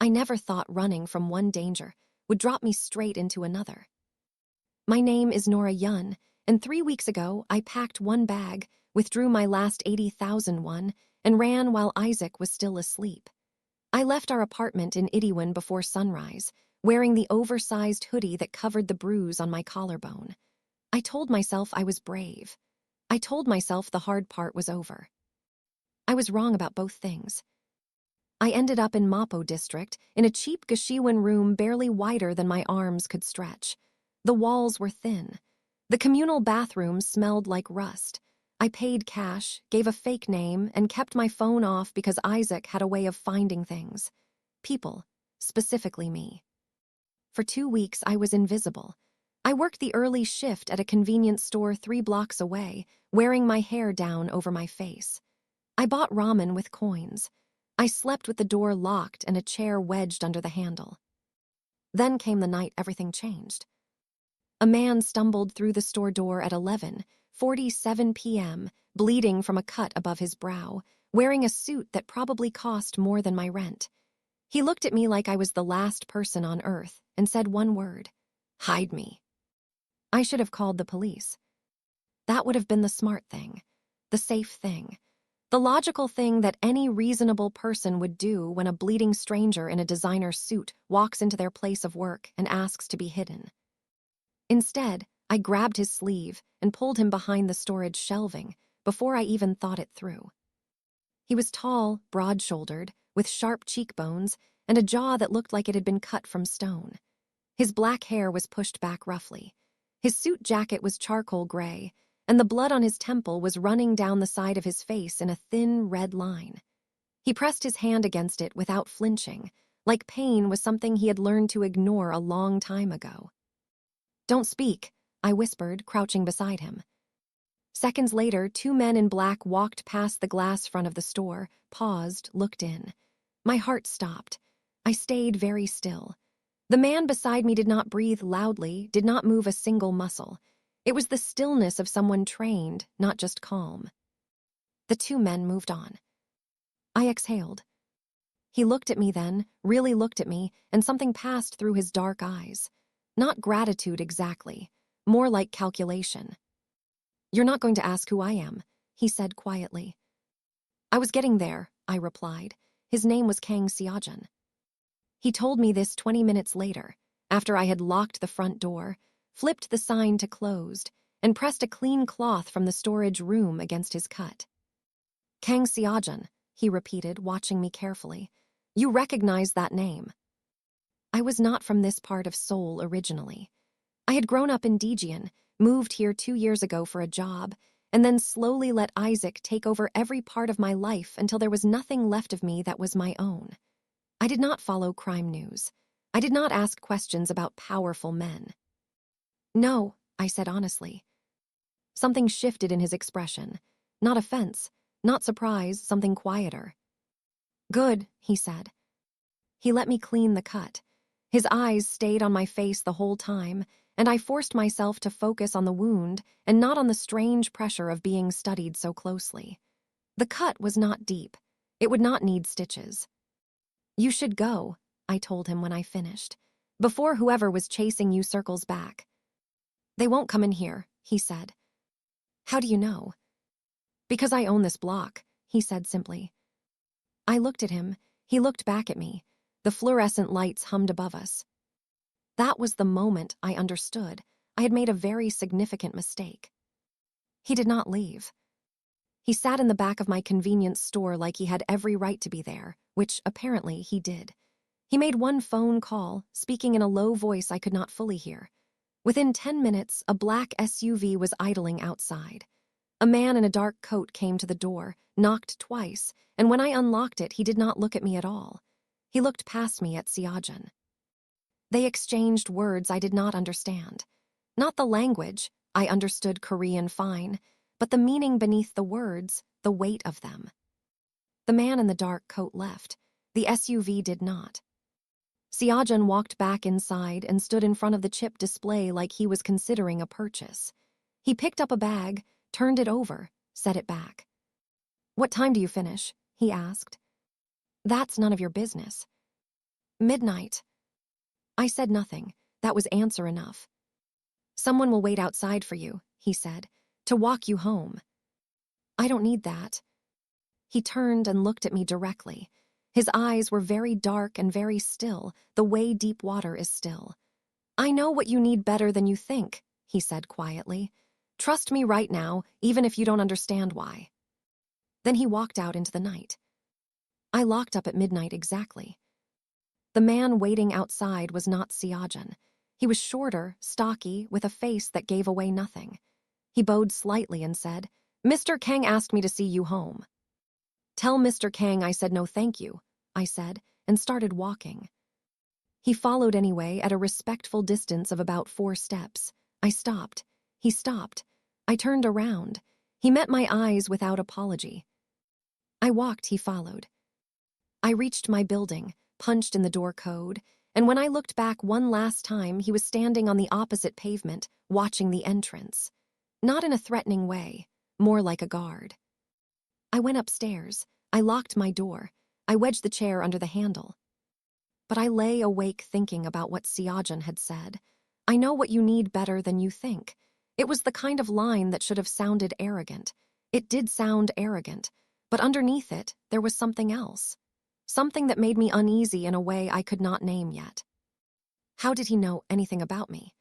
I never thought running from one danger would drop me straight into another. My name is Nora Yun, and 3 weeks ago I packed one bag, withdrew my last 80,000 won, and ran while Isaac was still asleep. I left our apartment in Itaewon before sunrise, wearing the oversized hoodie that covered the bruise on my collarbone. I told myself I was brave. I told myself the hard part was over. I was wrong about both things. I ended up in Mapo District, in a cheap Gashiwan room barely wider than my arms could stretch. The walls were thin. The communal bathroom smelled like rust. I paid cash, gave a fake name, and kept my phone off because Isaac had a way of finding things. People, specifically me. For 2 weeks, I was invisible. I worked the early shift at a convenience store 3 blocks away, wearing my hair down over my face. I bought ramen with coins. I slept with the door locked and a chair wedged under the handle. Then came the night everything changed. A man stumbled through the store door at 11:47 p.m., bleeding from a cut above his brow, wearing a suit that probably cost more than my rent. He looked at me like I was the last person on earth and said one word: "Hide me." I should have called the police. That would have been the smart thing, the safe thing, the logical thing that any reasonable person would do when a bleeding stranger in a designer suit walks into their place of work and asks to be hidden. Instead, I grabbed his sleeve and pulled him behind the storage shelving before I even thought it through. He was tall, broad-shouldered, with sharp cheekbones and a jaw that looked like it had been cut from stone. His black hair was pushed back roughly. His suit jacket was charcoal gray, and the blood on his temple was running down the side of his face in a thin red line. He pressed his hand against it without flinching, like pain was something he had learned to ignore a long time ago. "Don't speak," I whispered, crouching beside him. Seconds later, 2 men in black walked past the glass front of the store, paused, looked in. My heart stopped. I stayed very still. The man beside me did not breathe loudly, did not move a single muscle. It was the stillness of someone trained, not just calm. The 2 men moved on. I exhaled. He looked at me then, really looked at me, and something passed through his dark eyes. Not gratitude exactly, more like calculation. "You're not going to ask who I am," he said quietly. "I was getting there," I replied. His name was Kang Seojun. He told me this 20 minutes later, after I had locked the front door, flipped the sign to closed, and pressed a clean cloth from the storage room against his cut. "Kang Seojun," he repeated, watching me carefully. "You recognize that name." I was not from this part of Seoul originally. I had grown up in Daejeon, moved here 2 years ago for a job, and then slowly let Isaac take over every part of my life until there was nothing left of me that was my own. I did not follow crime news. I did not ask questions about powerful men. "No," I said honestly. Something shifted in his expression. Not offense, not surprise, something quieter. "Good," he said. He let me clean the cut. His eyes stayed on my face the whole time, and I forced myself to focus on the wound and not on the strange pressure of being studied so closely. The cut was not deep. It would not need stitches. "You should go," I told him when I finished, "before whoever was chasing you circles back." "They won't come in here," he said. "How do you know?" "Because I own this block," he said simply. I looked at him. He looked back at me. The fluorescent lights hummed above us. That was the moment I understood. I had made a very significant mistake. He did not leave. He sat in the back of my convenience store like he had every right to be there, which apparently he did. He made one phone call, speaking in a low voice I could not fully hear. Within 10 minutes, a black SUV was idling outside. A man in a dark coat came to the door, knocked twice, and when I unlocked it, he did not look at me at all. He looked past me at Seojun. They exchanged words I did not understand. Not the language, I understood Korean fine, but the meaning beneath the words, the weight of them. The man in the dark coat left. The SUV did not. Seojun walked back inside and stood in front of the chip display like he was considering a purchase. He picked up a bag, turned it over, set it back. "What time do you finish?" he asked. "That's none of your business." Midnight. I said nothing. That was answer enough. Someone will wait outside for you, he said, to walk you home. I don't need that. He turned and looked at me directly. His eyes were very dark and very still, the way deep water is still. I know what you need better than you think, he said quietly. Trust me right now, even if you don't understand why. Then he walked out into the night. I locked up at midnight exactly. The man waiting outside was not Seojun. He was shorter, stocky, with a face that gave away nothing. He bowed slightly and said, Mr. Kang asked me to see you home. Tell Mr. Kang I said no thank you, I said, and started walking. He followed anyway at a respectful distance of about 4 steps. I stopped. He stopped. I turned around. He met my eyes without apology. I walked, he followed. I reached my building, punched in the door code, and when I looked back one last time, he was standing on the opposite pavement, watching the entrance. Not in a threatening way, more like a guard. I went upstairs. I locked my door. I wedged the chair under the handle. But I lay awake thinking about what Seojun had said. I know what you need better than you think. It was the kind of line that should have sounded arrogant. It did sound arrogant, but underneath it, there was something else. Something that made me uneasy in a way I could not name yet. How did he know anything about me?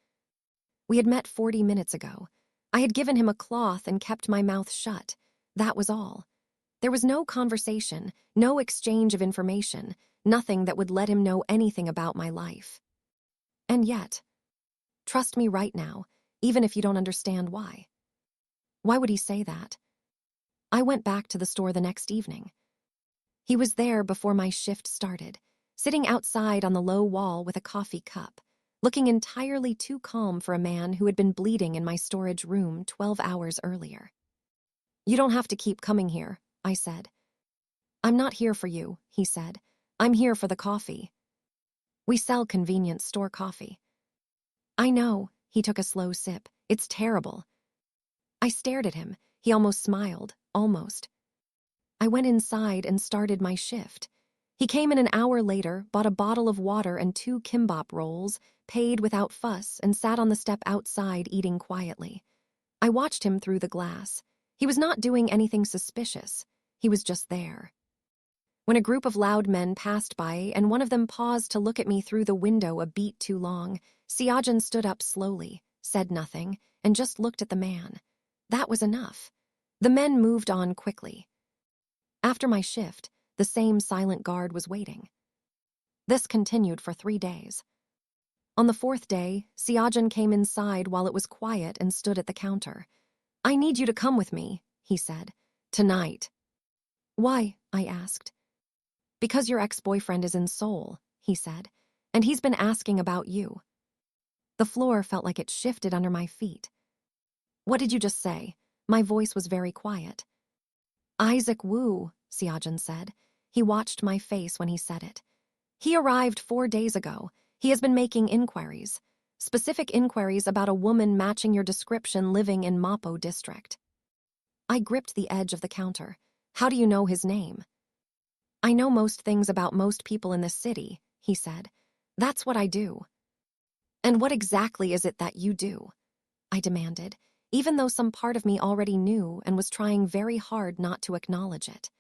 We had met 40 minutes ago. I had given him a cloth and kept my mouth shut. That was all. There was no conversation, no exchange of information, nothing that would let him know anything about my life. And yet, trust me right now, even if you don't understand why. Why would he say that? I went back to the store the next evening. He was there before my shift started, sitting outside on the low wall with a coffee cup, looking entirely too calm for a man who had been bleeding in my storage room 12 hours earlier. You don't have to keep coming here, I said. I'm not here for you, he said. I'm here for the coffee. We sell convenience store coffee. I know, he took a slow sip. It's terrible. I stared at him. He almost smiled, almost. I went inside and started my shift. He came in an hour later, bought a bottle of water and 2 kimbap rolls, paid without fuss, and sat on the step outside eating quietly. I watched him through the glass. He was not doing anything suspicious. He was just there. When a group of loud men passed by and one of them paused to look at me through the window a beat too long, Seojun stood up slowly, said nothing, and just looked at the man. That was enough. The men moved on quickly. After my shift, the same silent guard was waiting. This continued for 3 days. On the 4th day, Seojun came inside while it was quiet and stood at the counter. I need you to come with me, he said. Tonight. Why? I asked. Because your ex-boyfriend is in Seoul, he said, and he's been asking about you. The floor felt like it shifted under my feet. What did you just say? My voice was very quiet. Isaac Wu, Seojun said. He watched my face when he said it. He arrived 4 days ago. He has been making inquiries. Specific inquiries about a woman matching your description living in Mapo District. I gripped the edge of the counter. How do you know his name? I know most things about most people in this city, he said. That's what I do. And what exactly is it that you do? I demanded, even though some part of me already knew and was trying very hard not to acknowledge it.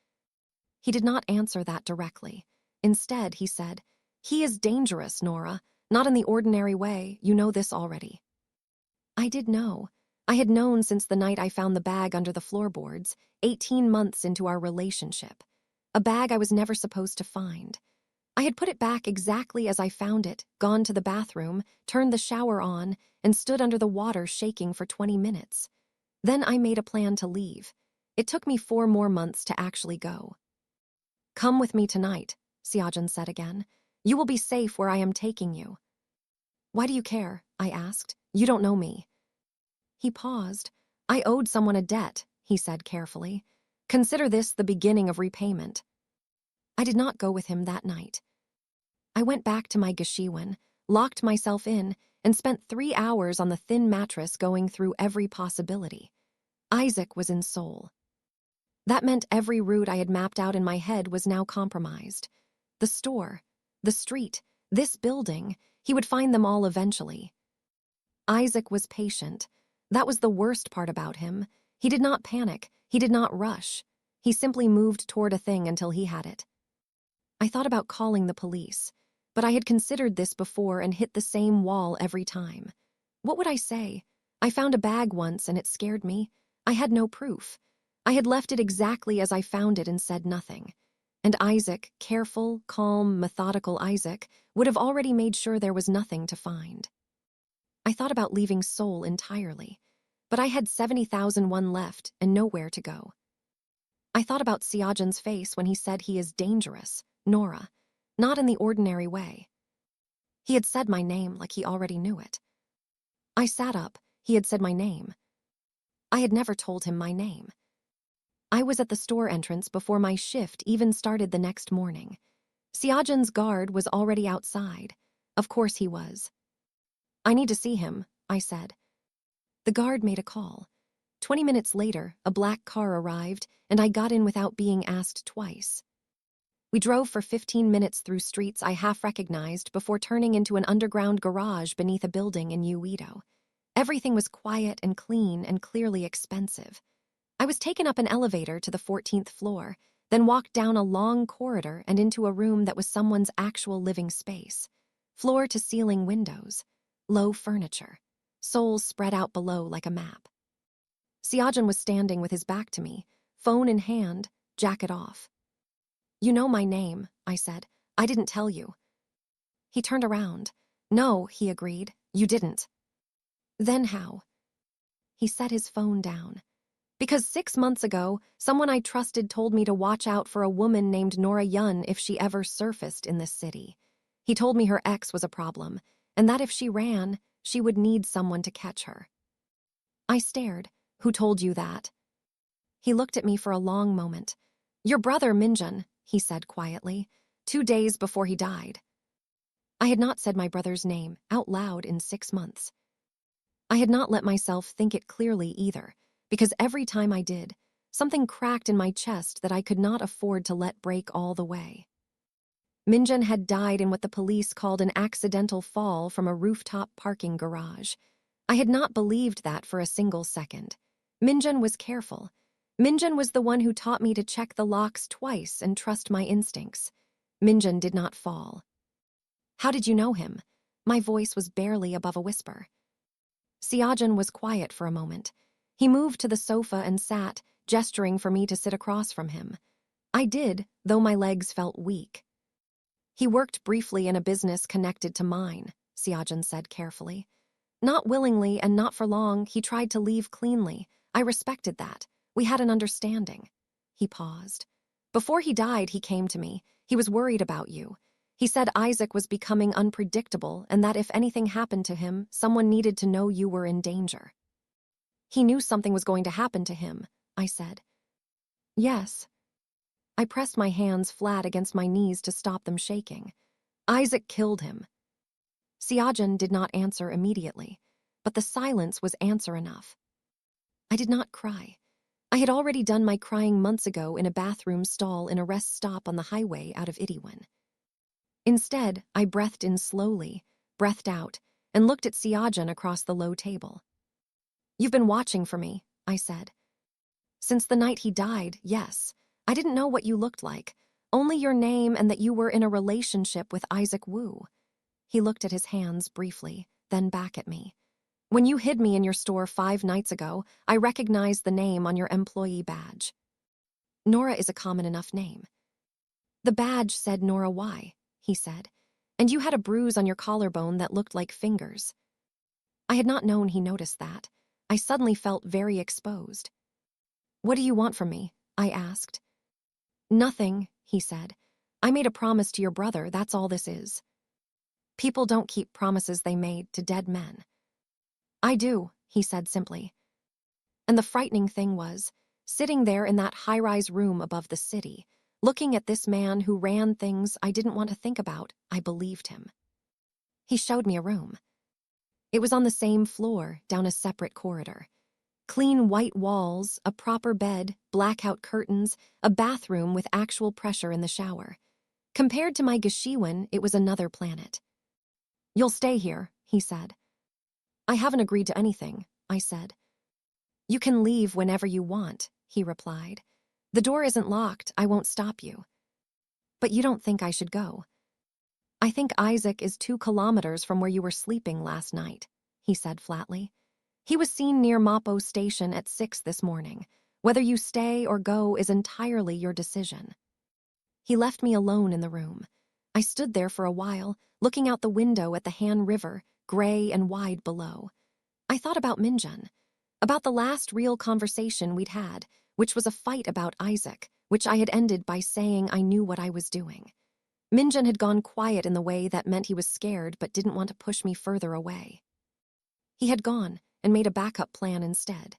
He did not answer that directly. Instead, he said, He is dangerous, Nora. Not in the ordinary way, you know this already. I did know. I had known since the night I found the bag under the floorboards, 18 months into our relationship. A bag I was never supposed to find. I had put it back exactly as I found it, gone to the bathroom, turned the shower on, and stood under the water shaking for 20 minutes. Then I made a plan to leave. It took me 4 more months to actually go. Come with me tonight, Seojun said again. You will be safe where I am taking you. Why do you care? I asked. You don't know me. He paused. I owed someone a debt, he said carefully. Consider this the beginning of repayment. I did not go with him that night. I went back to my Gashiwan, locked myself in, and spent 3 hours on the thin mattress going through every possibility. Isaac was in Seoul. That meant every route I had mapped out in my head was now compromised. The store. The street, this building, he would find them all eventually. Isaac was patient. That was the worst part about him. He did not panic. He did not rush. He simply moved toward a thing until he had it. I thought about calling the police, but I had considered this before and hit the same wall every time. What would I say? I found a bag once and it scared me. I had no proof. I had left it exactly as I found it and said nothing. And Isaac, careful, calm, methodical Isaac, would have already made sure there was nothing to find. I thought about leaving Seoul entirely, but I had 70,001 left and nowhere to go. I thought about Seojun's face when he said he is dangerous, Nora, not in the ordinary way. He had said my name like he already knew it. I sat up. He had said my name. I had never told him my name. I was at the store entrance before my shift even started the next morning. Seojun's guard was already outside. Of course he was. I need to see him, I said. The guard made a call. 20 minutes later, a black car arrived, and I got in without being asked twice. We drove for 15 minutes through streets I half recognized before turning into an underground garage beneath a building in Uedo. Everything was quiet and clean and clearly expensive. I was taken up an elevator to the 14th floor, then walked down a long corridor and into a room that was someone's actual living space. Floor-to-ceiling windows, low furniture, souls spread out below like a map. Seojun was standing with his back to me, phone in hand, jacket off. "You know my name," I said. "I didn't tell you." He turned around. "No," he agreed, "you didn't." "Then how?" He set his phone down. "Because 6 months ago, someone I trusted told me to watch out for a woman named Nora Yun if she ever surfaced in this city. He told me her ex was a problem, and that if she ran, she would need someone to catch her." I stared. "Who told you that?" He looked at me for a long moment. "Your brother, Minjun," he said quietly, 2 days before he died. I had not said my brother's name out loud in 6 months. I had not let myself think it clearly either, because every time I did, something cracked in my chest that I could not afford to let break all the way. Minjun had died in what the police called an accidental fall from a rooftop parking garage. I had not believed that for a single second. Minjun was careful. Minjun was the one who taught me to check the locks twice and trust my instincts. Minjun did not fall. "How did you know him?" My voice was barely above a whisper. Seojun was quiet for a moment. He moved to the sofa and sat, gesturing for me to sit across from him. I did, though my legs felt weak. "He worked briefly in a business connected to mine," Seojun said carefully. "Not willingly and not for long, he tried to leave cleanly. I respected that. We had an understanding." He paused. "Before he died, he came to me. He was worried about you. He said Isaac was becoming unpredictable and that if anything happened to him, someone needed to know you were in danger." "He knew something was going to happen to him," I said. "Yes." I pressed my hands flat against my knees to stop them shaking. "Isaac killed him." Seojun did not answer immediately, but the silence was answer enough. I did not cry. I had already done my crying months ago in a bathroom stall in a rest stop on the highway out of Itaewon. Instead, I breathed in slowly, breathed out, and looked at Seojun across the low table. "You've been watching for me," I said. "Since the night he died, yes. I didn't know what you looked like, only your name and that you were in a relationship with Isaac Wu." He looked at his hands briefly, then back at me. "When you hid me in your store 5 nights ago, I recognized the name on your employee badge." Nora is a common enough name. "The badge said Nora Y," he said, "and you had a bruise on your collarbone that looked like fingers." I had not known he noticed that. I suddenly felt very exposed. "What do you want from me?" I asked. "Nothing," he said. "I made a promise to your brother, that's all this is." People don't keep promises they made to dead men. "I do," he said simply. And the frightening thing was, sitting there in that high-rise room above the city, looking at this man who ran things I didn't want to think about, I believed him. He showed me a room. It was on the same floor, down a separate corridor. Clean white walls, a proper bed, blackout curtains, a bathroom with actual pressure in the shower. Compared to my Gashiwan, it was another planet. "You'll stay here," he said. "I haven't agreed to anything," I said. "You can leave whenever you want," he replied. "The door isn't locked, I won't stop you." "But you don't think I should go?" "I think Isaac is 2 kilometers from where you were sleeping last night," he said flatly. "He was seen near Mapo Station at 6 this morning. Whether you stay or go is entirely your decision." He left me alone in the room. I stood there for a while, looking out the window at the Han River, gray and wide below. I thought about Minjun, about the last real conversation we'd had, which was a fight about Isaac, which I had ended by saying I knew what I was doing. Minjun had gone quiet in the way that meant he was scared but didn't want to push me further away. He had gone and made a backup plan instead.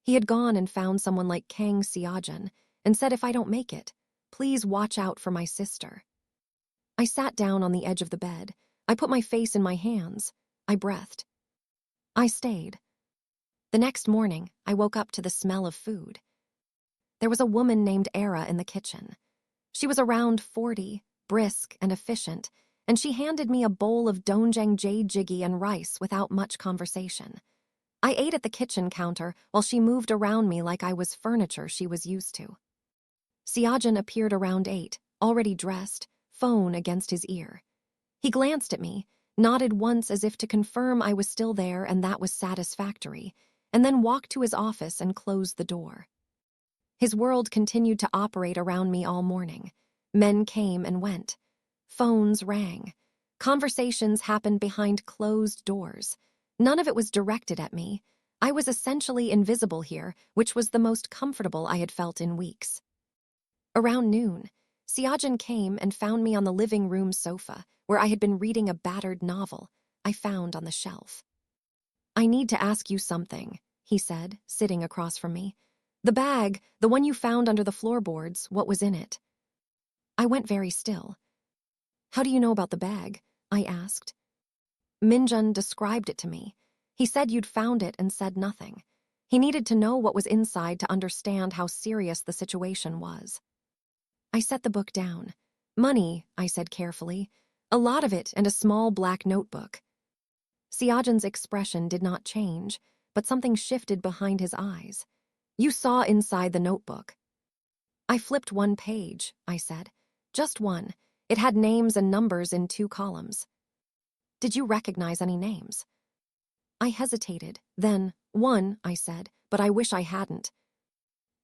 He had gone and found someone like Kang Seojun and said, "If I don't make it, please watch out for my sister." I sat down on the edge of the bed. I put my face in my hands. I breathed. I stayed. The next morning, I woke up to the smell of food. There was a woman named Era in the kitchen. She was around 40, brisk and efficient, and she handed me a bowl of doenjang jjigae and rice without much conversation. I ate at the kitchen counter while she moved around me like I was furniture she was used to. Seojun appeared around 8, already dressed, phone against his ear. He glanced at me, nodded once as if to confirm I was still there and that was satisfactory, and then walked to his office and closed the door. His world continued to operate around me all morning. Men came and went. Phones rang. Conversations happened behind closed doors. None of it was directed at me. I was essentially invisible here, which was the most comfortable I had felt in weeks. Around noon, Seojun came and found me on the living room sofa, where I had been reading a battered novel I found on the shelf. "I need to ask you something," he said, sitting across from me. "The bag, the one you found under the floorboards, what was in it?" I went very still. "How do you know about the bag?" I asked. "Minjun described it to me. He said you'd found it and said nothing. He needed to know what was inside to understand how serious the situation was." I set the book down. "Money," I said carefully. "A lot of it and a small black notebook." Seojun's expression did not change, but something shifted behind his eyes. "You saw inside the notebook." "I flipped one page," I said. "Just one. It had names and numbers in 2 columns." "Did you recognize any names?" I hesitated. Then, "One," I said, "but I wish I hadn't."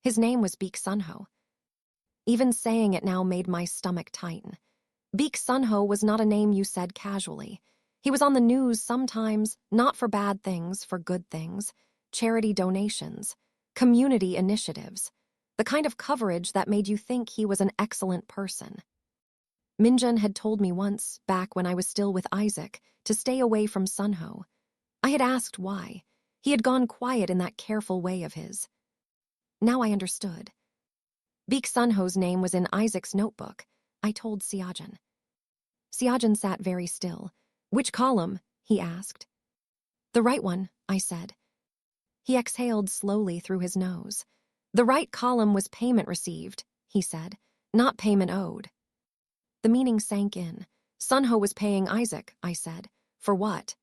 His name was Baek Sunho. Even saying it now made my stomach tighten. Baek Sunho was not a name you said casually. He was on the news sometimes, not for bad things, for good things. Charity donations, community initiatives. The kind of coverage that made you think he was an excellent person. Minjun had told me once, back when I was still with Isaac, to stay away from Sunho. I had asked why. He had gone quiet in that careful way of his. Now I understood. Baek Sunho's name was in Isaac's notebook. I told Seojun. Seojun sat very still. "Which column?" he asked. "The right one," I said. He exhaled slowly through his nose. "The right column was payment received," he said, "not payment owed." The meaning sank in. "Sunho was paying Isaac," I said. "For what?"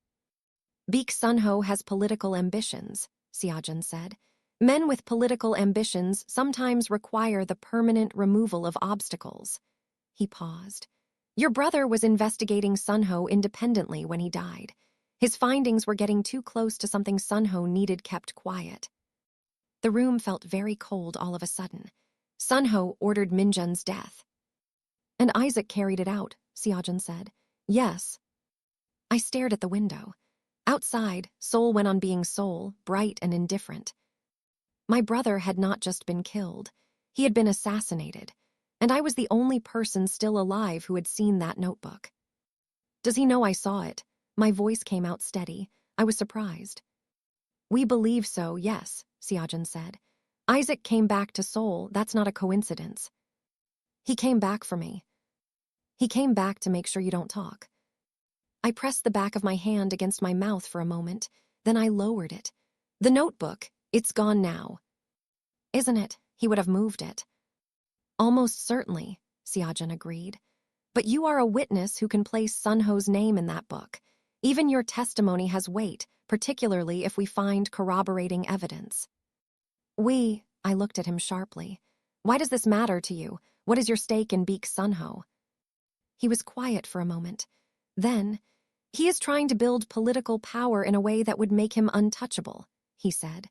"Baek Sunho has political ambitions," Seojun said. "Men with political ambitions sometimes require the permanent removal of obstacles." He paused. "Your brother was investigating Sunho independently when he died. His findings were getting too close to something Sunho needed kept quiet." The room felt very cold all of a sudden. "Sunho ordered Minjun's death." "And Isaac carried it out," Seojun said. "Yes." I stared at the window. Outside, Seoul went on being Seoul, bright and indifferent. My brother had not just been killed. He had been assassinated. And I was the only person still alive who had seen that notebook. "Does he know I saw it?" My voice came out steady. I was surprised. "We believe so, yes," Seojun said. "Isaac came back to Seoul, that's not a coincidence." "He came back for me." "He came back to make sure you don't talk." I pressed the back of my hand against my mouth for a moment, then I lowered it. "The notebook, it's gone now." "Isn't it? He would have moved it." "Almost certainly," Seojun agreed. But you are a witness who can place Sunho's name in that book. Even your testimony has weight, particularly if we find corroborating evidence. I looked at him sharply. Why does this matter to you? What is your stake in Beek Sunho? He was quiet for a moment. Then, he is trying to build political power in a way that would make him untouchable, he said.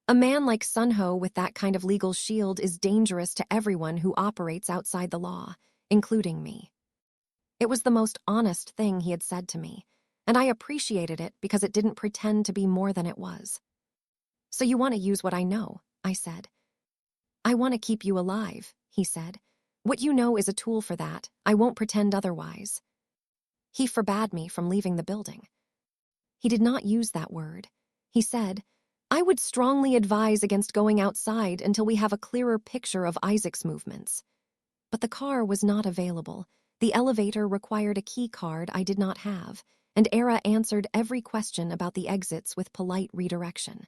A man like Sunho with that kind of legal shield is dangerous to everyone who operates outside the law, including me. It was the most honest thing he had said to me, and I appreciated it because it didn't pretend to be more than it was. So you want to use what I know, I said. I want to keep you alive, he said. What you know is a tool for that. I won't pretend otherwise. He forbade me from leaving the building. He did not use that word. He said, I would strongly advise against going outside until we have a clearer picture of Isaac's movements. But the car was not available. The elevator required a key card I did not have, and Era answered every question about the exits with polite redirection.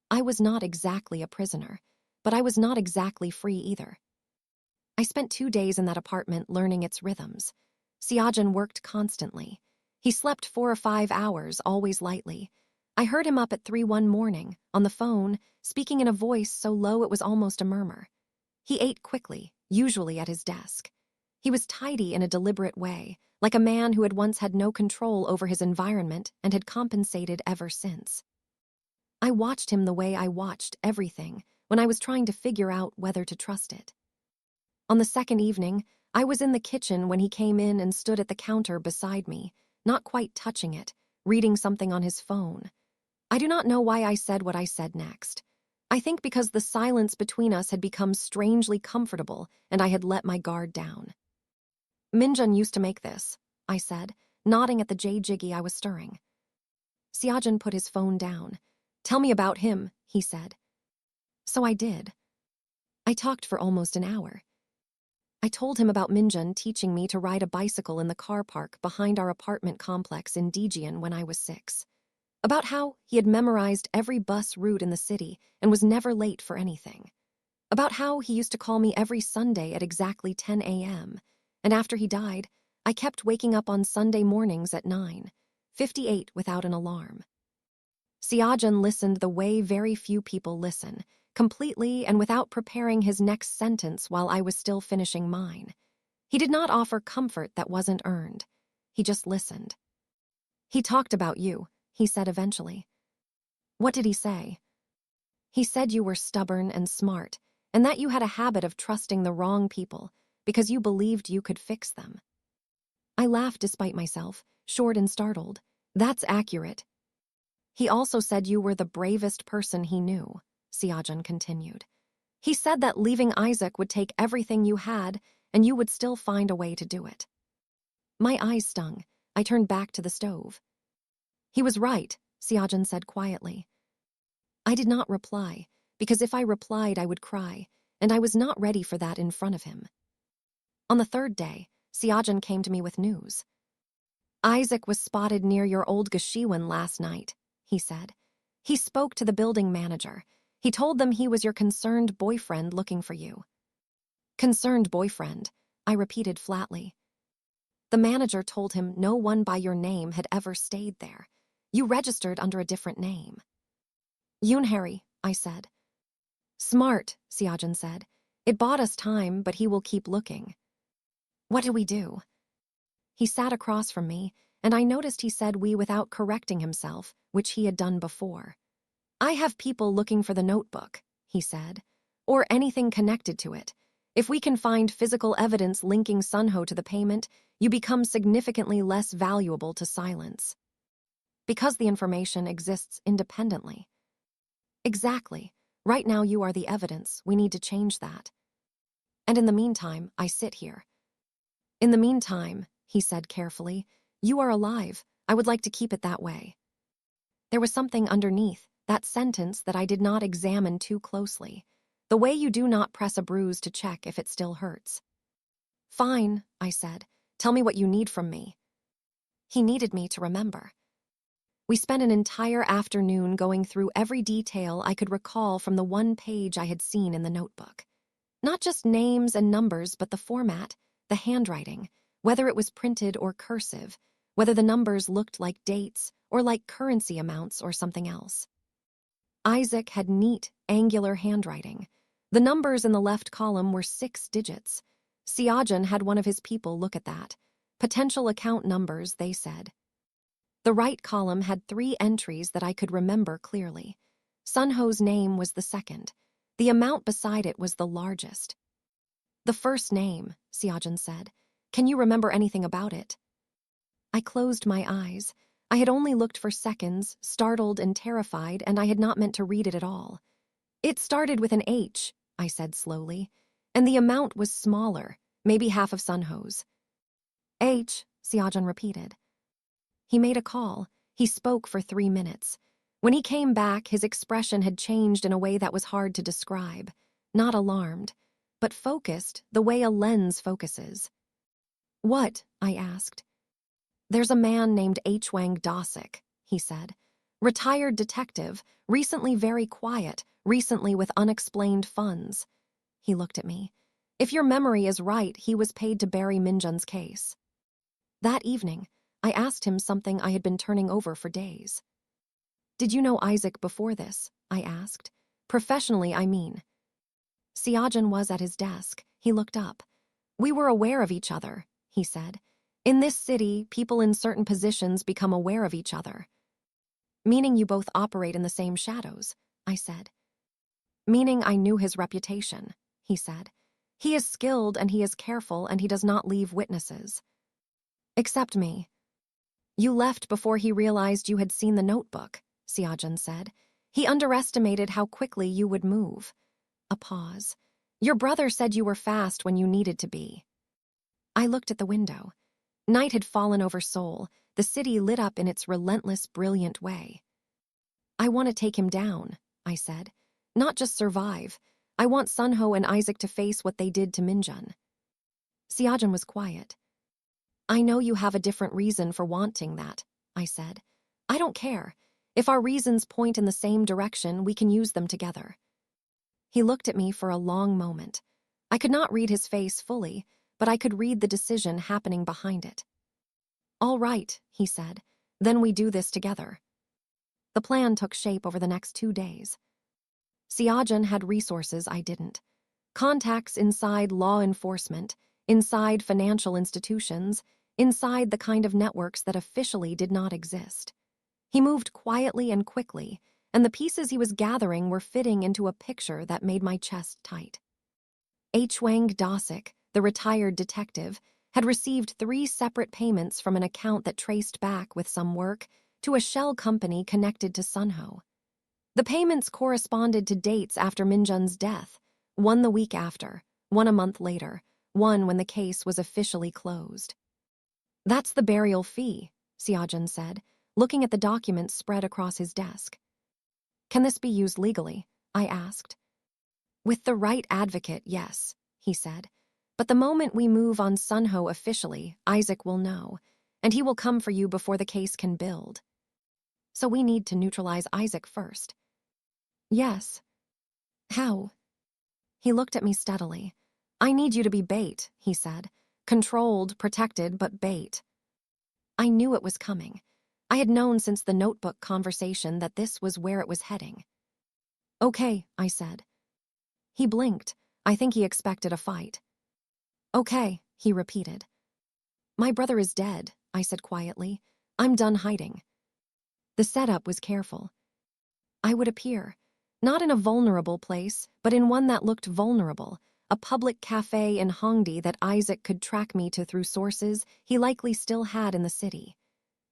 I was not exactly a prisoner, but I was not exactly free either. I spent 2 days in that apartment learning its rhythms. Seojun worked constantly. He slept 4 or 5 hours, always lightly. I heard him up at 3 one morning, on the phone, speaking in a voice so low it was almost a murmur. He ate quickly, usually at his desk. He was tidy in a deliberate way, like a man who had once had no control over his environment and had compensated ever since. I watched him the way I watched everything when I was trying to figure out whether to trust it. On the second evening, I was in the kitchen when he came in and stood at the counter beside me, not quite touching it, reading something on his phone. I do not know why I said what I said next. I think because the silence between us had become strangely comfortable and I had let my guard down. Minjun used to make this, I said, nodding at the jjiggy I was stirring. Seojun put his phone down. Tell me about him, he said. So I did. I talked for almost an hour. I told him about Minjun teaching me to ride a bicycle in the car park behind our apartment complex in Daejeon when I was 6. About how he had memorized every bus route in the city and was never late for anything. About how he used to call me every Sunday at exactly 10 a.m., and after he died, I kept waking up on Sunday mornings at 9:58 without an alarm. Seojun listened the way very few people listen, completely and without preparing his next sentence while I was still finishing mine. He did not offer comfort that wasn't earned. He just listened. He talked about you, he said eventually. What did he say? He said you were stubborn and smart, and that you had a habit of trusting the wrong people because you believed you could fix them. I laughed despite myself, short and startled. That's accurate. He also said you were the bravest person he knew, Seojun continued. He said that leaving Isaac would take everything you had, and you would still find a way to do it. My eyes stung. I turned back to the stove. He was right, Seojun said quietly. I did not reply, because if I replied I would cry, and I was not ready for that in front of him. On the third day, Seojun came to me with news. Isaac was spotted near your old Gashiwan last night, he said. He spoke to the building manager. He told them he was your concerned boyfriend looking for you. Concerned boyfriend, I repeated flatly. The manager told him no one by your name had ever stayed there. You registered under a different name. Yoonhari, I said. Smart, Seojun said. It bought us time, but he will keep looking. What do we do? He sat across from me, and I noticed he said we without correcting himself, which he had done before. I have people looking for the notebook, he said, or anything connected to it. If we can find physical evidence linking Sunho to the payment, you become significantly less valuable to silence. Because the information exists independently. Exactly. Right now you are the evidence. We need to change that. And in the meantime, I sit here. In the meantime, he said carefully, you are alive. I would like to keep it that way. There was something underneath that sentence that I did not examine too closely. The way you do not press a bruise to check if it still hurts. Fine, I said. Tell me what you need from me. He needed me to remember. We spent an entire afternoon going through every detail I could recall from the one page I had seen in the notebook. Not just names and numbers, but the format, the handwriting. whether it was printed or cursive, whether the numbers looked like dates or like currency amounts or something else. Isaac had neat, angular handwriting. The numbers in the left column were 6 digits. Seojun had one of his people look at that. Potential account numbers, they said. The right column had 3 entries that I could remember clearly. Sunho's name was the second. The amount beside it was the largest. The first name, Seojun said. Can you remember anything about it? I closed my eyes. I had only looked for seconds, startled and terrified, and I had not meant to read it at all. It started with an H, I said slowly, and the amount was smaller, maybe half of Sunho's. H, Seojun repeated. He made a call. He spoke for 3 minutes. When he came back, his expression had changed in a way that was hard to describe. Not alarmed, but focused, the way a lens focuses. What? I asked. There's a man named Hwang Dosik, he said. Retired detective, recently very quiet, recently with unexplained funds. He looked at me. If your memory is right, he was paid to bury Minjun's case. That evening, I asked him something I had been turning over for days. Did you know Isaac before this? I asked. Professionally, I mean. Seojun was at his desk. He looked up. We were aware of each other, he said. In this city, people in certain positions become aware of each other. Meaning you both operate in the same shadows, I said. Meaning I knew his reputation, he said. He is skilled and he is careful and he does not leave witnesses. Except me. You left before he realized you had seen the notebook, Seojun said. He underestimated how quickly you would move. A pause. Your brother said you were fast when you needed to be. I looked at the window. Night had fallen over Seoul, the city lit up in its relentless, brilliant way. I want to take him down, I said. Not just survive. I want Sunho and Isaac to face what they did to Minjun. Seojun was quiet. I know you have a different reason for wanting that, I said. I don't care. If our reasons point in the same direction, we can use them together. He looked at me for a long moment. I could not read his face fully, but I could read the decision happening behind it. All right, he said. Then we do this together. The plan took shape over the next 2 days. Seojun had resources I didn't. Contacts inside law enforcement, inside financial institutions, inside the kind of networks that officially did not exist. He moved quietly and quickly, and the pieces he was gathering were fitting into a picture that made my chest tight. Hwang Dosik, the retired detective, had received 3 separate payments from an account that traced back with some work to a shell company connected to Sunho. The payments corresponded to dates after Minjun's death, one the week after, one a month later, one when the case was officially closed. That's the burial fee, Seojun said, looking at the documents spread across his desk. Can this be used legally? I asked. With the right advocate, yes, he said. But the moment we move on Sunho officially, Isaac will know, and he will come for you before the case can build. So we need to neutralize Isaac first. Yes. How? He looked at me steadily. I need you to be bait, he said. Controlled, protected, but bait. I knew it was coming. I had known since the notebook conversation that this was where it was heading. Okay, I said. He blinked. I think he expected a fight. Okay, he repeated. My brother is dead, I said quietly. I'm done hiding. The setup was careful. I would appear, not in a vulnerable place, but in one that looked vulnerable, a public cafe in Hongdae that Isaac could track me to through sources he likely still had in the city.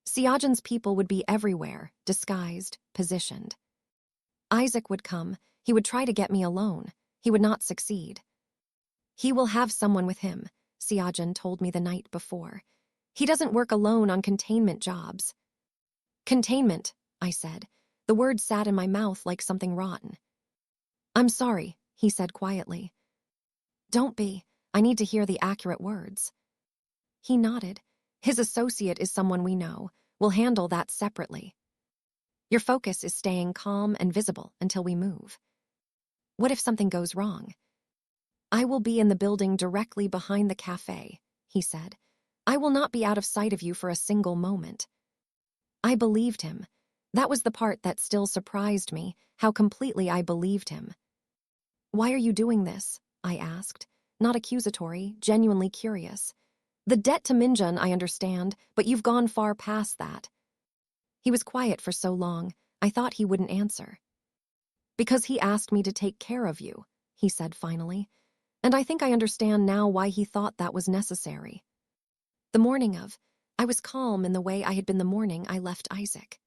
Seojun's people would be everywhere, disguised, positioned. Isaac would come. He would try to get me alone. He would not succeed. He will have someone with him, Seojun told me the night before. He doesn't work alone on containment jobs. Containment, I said. The word sat in my mouth like something rotten. I'm sorry, he said quietly. Don't be. I need to hear the accurate words. He nodded. His associate is someone we know. We'll handle that separately. Your focus is staying calm and visible until we move. What if something goes wrong? I will be in the building directly behind the cafe, he said. I will not be out of sight of you for a single moment. I believed him. That was the part that still surprised me, how completely I believed him. Why are you doing this? I asked, not accusatory, genuinely curious. The debt to Minjun, I understand, but you've gone far past that. He was quiet for so long, I thought he wouldn't answer. Because he asked me to take care of you, he said finally, and I think I understand now why he thought that was necessary. The morning of, I was calm in the way I had been the morning I left Isaac.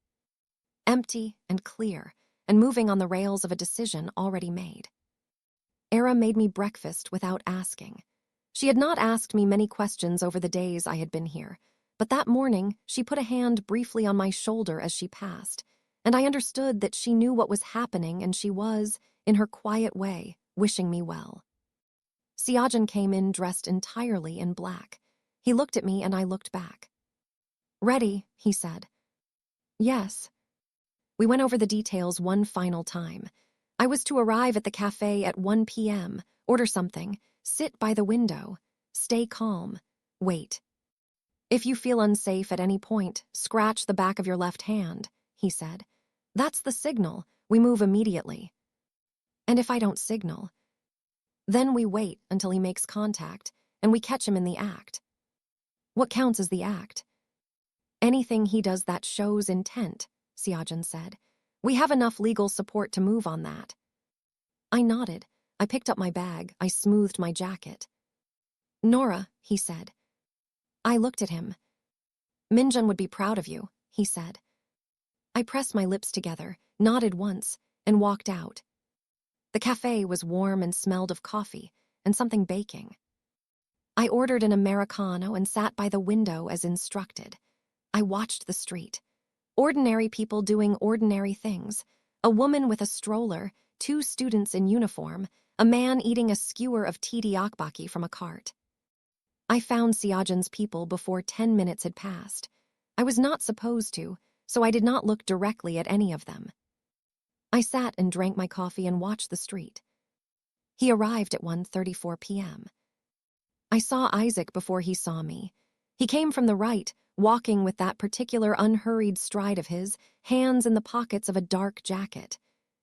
Empty and clear, and moving on the rails of a decision already made. Era made me breakfast without asking. She had not asked me many questions over the days I had been here, but that morning she put a hand briefly on my shoulder as she passed, and I understood that she knew what was happening and she was, in her quiet way, wishing me well. Seojun came in dressed entirely in black. He looked at me and I looked back. Ready, he said. Yes. We went over the details one final time. I was to arrive at the cafe at 1 p.m., order something, sit by the window, stay calm, wait. If you feel unsafe at any point, scratch the back of your left hand, he said. That's the signal. We move immediately. And if I don't signal? Then we wait until he makes contact, and we catch him in the act. What counts as the act? Anything he does that shows intent, Seojun said. We have enough legal support to move on that. I nodded. I picked up my bag. I smoothed my jacket. Nora, he said. I looked at him. Minjun would be proud of you, he said. I pressed my lips together, nodded once, and walked out. The cafe was warm and smelled of coffee and something baking. I ordered an Americano and sat by the window as instructed. I watched the street. Ordinary people doing ordinary things. A woman with a stroller, 2 students in uniform, a man eating a skewer of tteokbokki from a cart. I found Seojun's people before 10 minutes had passed. I was not supposed to, so I did not look directly at any of them. I sat and drank my coffee and watched the street. He arrived at 1:34 p.m. I saw Isaac before he saw me. He came from the right, walking with that particular unhurried stride of his, hands in the pockets of a dark jacket.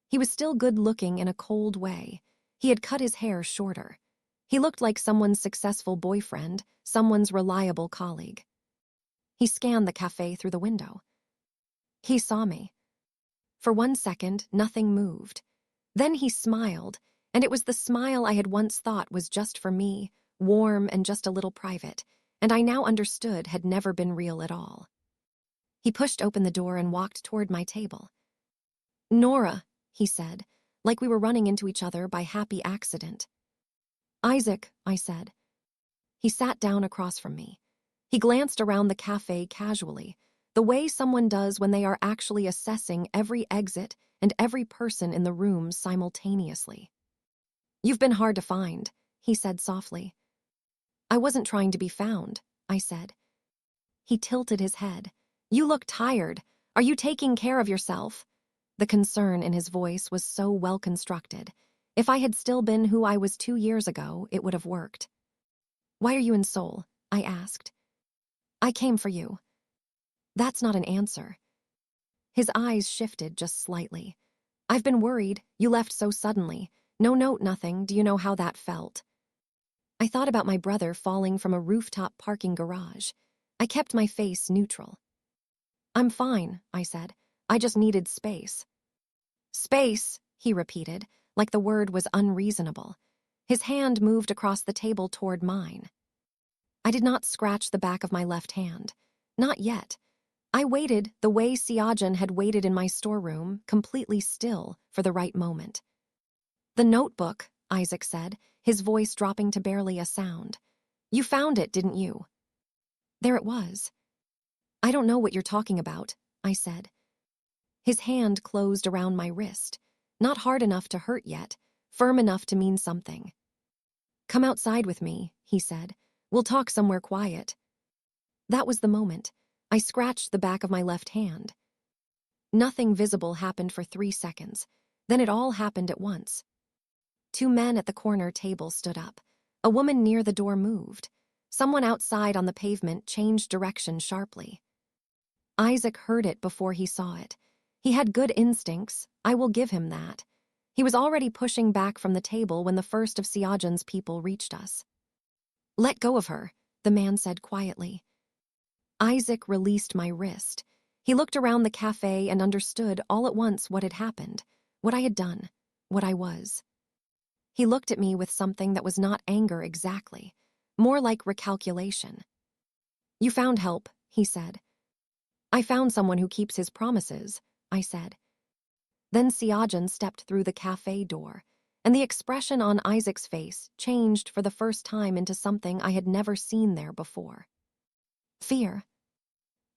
He was still good-looking in a cold way. He had cut his hair shorter. He looked like someone's successful boyfriend, someone's reliable colleague. He scanned the cafe through the window. He saw me. For 1 second, nothing moved. Then he smiled, and it was the smile I had once thought was just for me, warm and just a little private, and I now understood had never been real at all. He pushed open the door and walked toward my table. Nora, he said, like we were running into each other by happy accident. Isaac, I said. He sat down across from me. He glanced around the cafe casually, the way someone does when they are actually assessing every exit and every person in the room simultaneously. You've been hard to find, he said softly. I wasn't trying to be found, I said. He tilted his head. You look tired. Are you taking care of yourself? The concern in his voice was so well constructed. If I had still been who I was 2 years ago, it would have worked. Why are you in Seoul? I asked. I came for you. That's not an answer. His eyes shifted just slightly. I've been worried. You left so suddenly. No note, nothing. Do you know how that felt? I thought about my brother falling from a rooftop parking garage. I kept my face neutral. I'm fine, I said. I just needed space. Space, he repeated, like the word was unreasonable. His hand moved across the table toward mine. I did not scratch the back of my left hand. Not yet. I waited the way Seojun had waited in my storeroom, completely still, for the right moment. The notebook, Isaac said, his voice dropping to barely a sound. You found it, didn't you? There it was. I don't know what you're talking about, I said. His hand closed around my wrist, not hard enough to hurt yet, firm enough to mean something. Come outside with me, he said. We'll talk somewhere quiet. That was the moment. I scratched the back of my left hand. Nothing visible happened for 3 seconds. Then it all happened at once. 2 men at the corner table stood up. A woman near the door moved. Someone outside on the pavement changed direction sharply. Isaac heard it before he saw it. He had good instincts, I will give him that. He was already pushing back from the table when the first of Seojun's people reached us. "Let go of her," the man said quietly. Isaac released my wrist. He looked around the cafe and understood all at once what had happened, what I had done, what I was. He looked at me with something that was not anger exactly, more like recalculation. "You found help," he said. "I found someone who keeps his promises," I said. Then Seojun stepped through the cafe door, and the expression on Isaac's face changed for the first time into something I had never seen there before. Fear.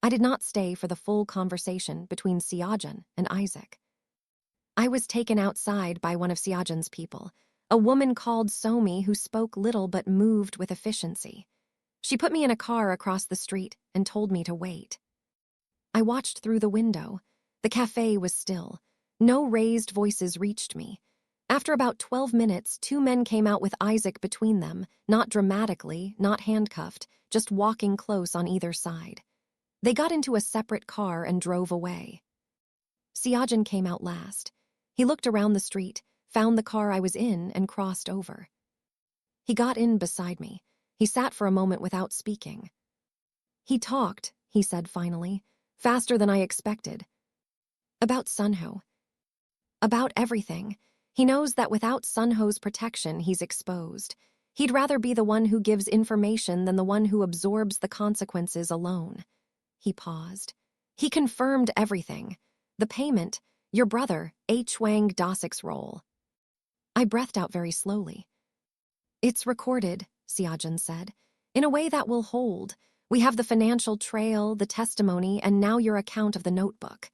I did not stay for the full conversation between Seojun and Isaac. I was taken outside by one of Seojun's people, a woman called Somi who spoke little but moved with efficiency. She put me in a car across the street and told me to wait. I watched through the window. The cafe was still. No raised voices reached me. After about 12 minutes, 2 men came out with Isaac between them, not dramatically, not handcuffed, just walking close on either side. They got into a separate car and drove away. Seojun came out last. He looked around the street, found the car I was in, and crossed over. He got in beside me. He sat for a moment without speaking. "He talked," he said finally, faster than I expected. "About Sunho. About everything. He knows that without Sunho's protection, he's exposed. He'd rather be the one who gives information than the one who absorbs the consequences alone." He paused. "He confirmed everything. The payment, your brother, Hwang Dosik's role." I breathed out very slowly. "It's recorded," Seojun said, "in a way that will hold. We have the financial trail, the testimony, and now your account of the notebook."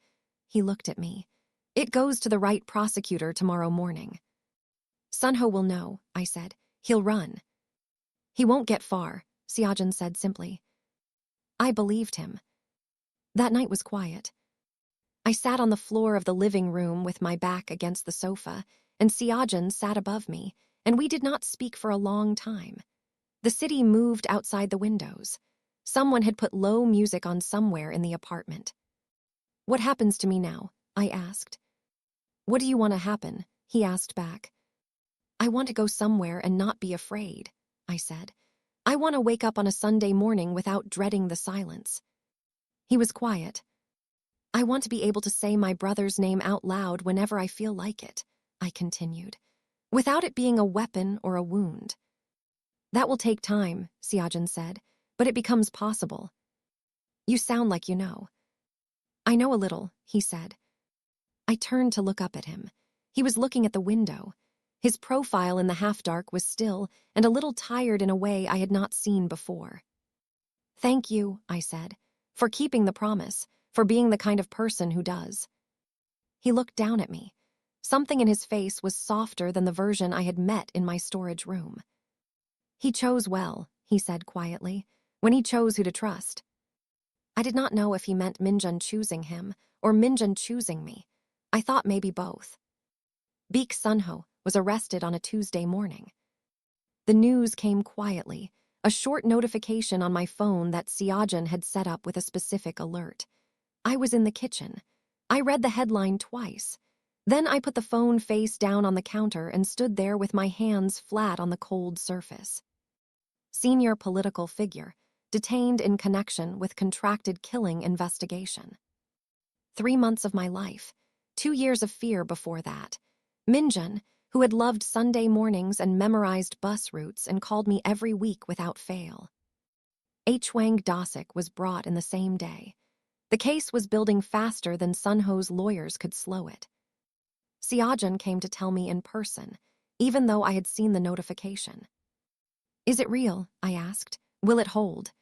He looked at me. "It goes to the right prosecutor tomorrow morning." "Sunho will know," I said. "He'll run." "He won't get far," Seojun said simply. I believed him. That night was quiet. I sat on the floor of the living room with my back against the sofa, and Seojun sat above me, and we did not speak for a long time. The city moved outside the windows. Someone had put low music on somewhere in the apartment. "What happens to me now?" I asked. "What do you want to happen?" he asked back. "I want to go somewhere and not be afraid," I said. "I want to wake up on a Sunday morning without dreading the silence." He was quiet. "I want to be able to say my brother's name out loud whenever I feel like it," I continued, "without it being a weapon or a wound." "That will take time," Seojun said, "but it becomes possible." "You sound like you know." "I know a little," he said. I turned to look up at him. He was looking at the window. His profile in the half-dark was still and a little tired in a way I had not seen before. "Thank you," I said, "for keeping the promise, for being the kind of person who does." He looked down at me. Something in his face was softer than the version I had met in my storage room. "He chose well," he said quietly, "when he chose who to trust." I did not know if he meant Minjun choosing him or Minjun choosing me. I thought maybe both. Baek Sunho was arrested on a Tuesday morning. The news came quietly, a short notification on my phone that Seojun had set up with a specific alert. I was in the kitchen. I read the headline twice. Then I put the phone face down on the counter and stood there with my hands flat on the cold surface. Senior political figure, detained in connection with contracted killing investigation. 3 months of my life, 2 years of fear before that. Minjun, who had loved Sunday mornings and memorized bus routes and called me every week without fail. Hwang Dosik was brought in the same day. The case was building faster than Sunho's lawyers could slow it. Seojun came to tell me in person, even though I had seen the notification. "Is it real?" I asked. "Will it hold?"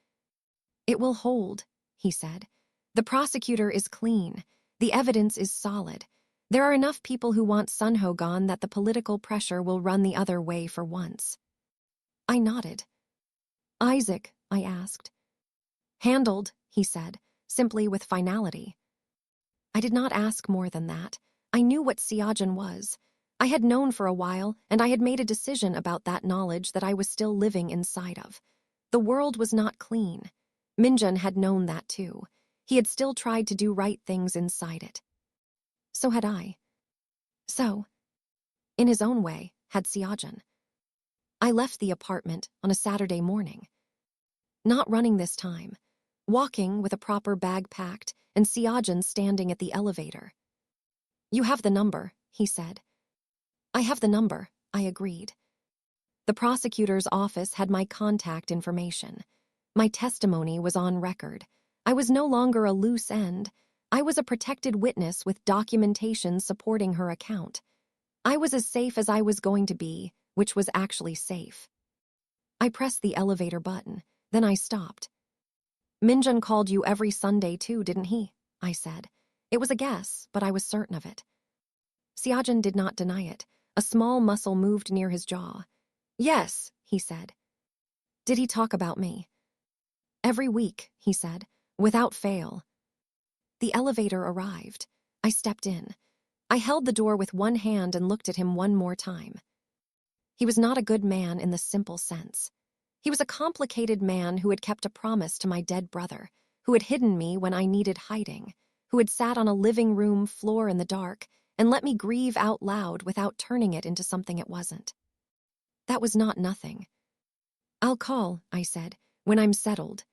"It will hold," he said. "The prosecutor is clean. The evidence is solid. There are enough people who want Sunho gone that the political pressure will run the other way for once." I nodded. "Isaac?" I asked. "Handled," he said, simply with finality. I did not ask more than that. I knew what Seojun was. I had known for a while, and I had made a decision about that knowledge that I was still living inside of. The world was not clean. Minjun had known that too. He had still tried to do right things inside it. So had I. So, in his own way, had Seojun. I left the apartment on a Saturday morning. Not running this time. Walking with a proper bag packed and Seojun standing at the elevator. "You have the number," he said. "I have the number," I agreed. The prosecutor's office had my contact information. My testimony was on record. I was no longer a loose end. I was a protected witness with documentation supporting her account. I was as safe as I was going to be, which was actually safe. I pressed the elevator button, then I stopped. "Minjun called you every Sunday too, didn't he?" I said. It was a guess, but I was certain of it. Seojun did not deny it. A small muscle moved near his jaw. "Yes," he said. "Did he talk about me?" "Every week," he said, "without fail." The elevator arrived. I stepped in. I held the door with one hand and looked at him one more time. He was not a good man in the simple sense. He was a complicated man who had kept a promise to my dead brother, who had hidden me when I needed hiding, who had sat on a living room floor in the dark and let me grieve out loud without turning it into something it wasn't. That was not nothing. "I'll call," I said, "when I'm settled."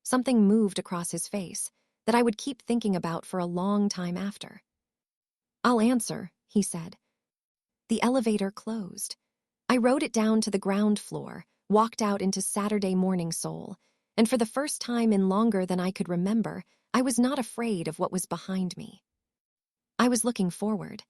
Something moved across his face that I would keep thinking about for a long time after. "I'll answer," he said. The elevator closed. I rode it down to the ground floor, walked out into Saturday morning Seoul, and for the first time in longer than I could remember, I was not afraid of what was behind me. I was looking forward.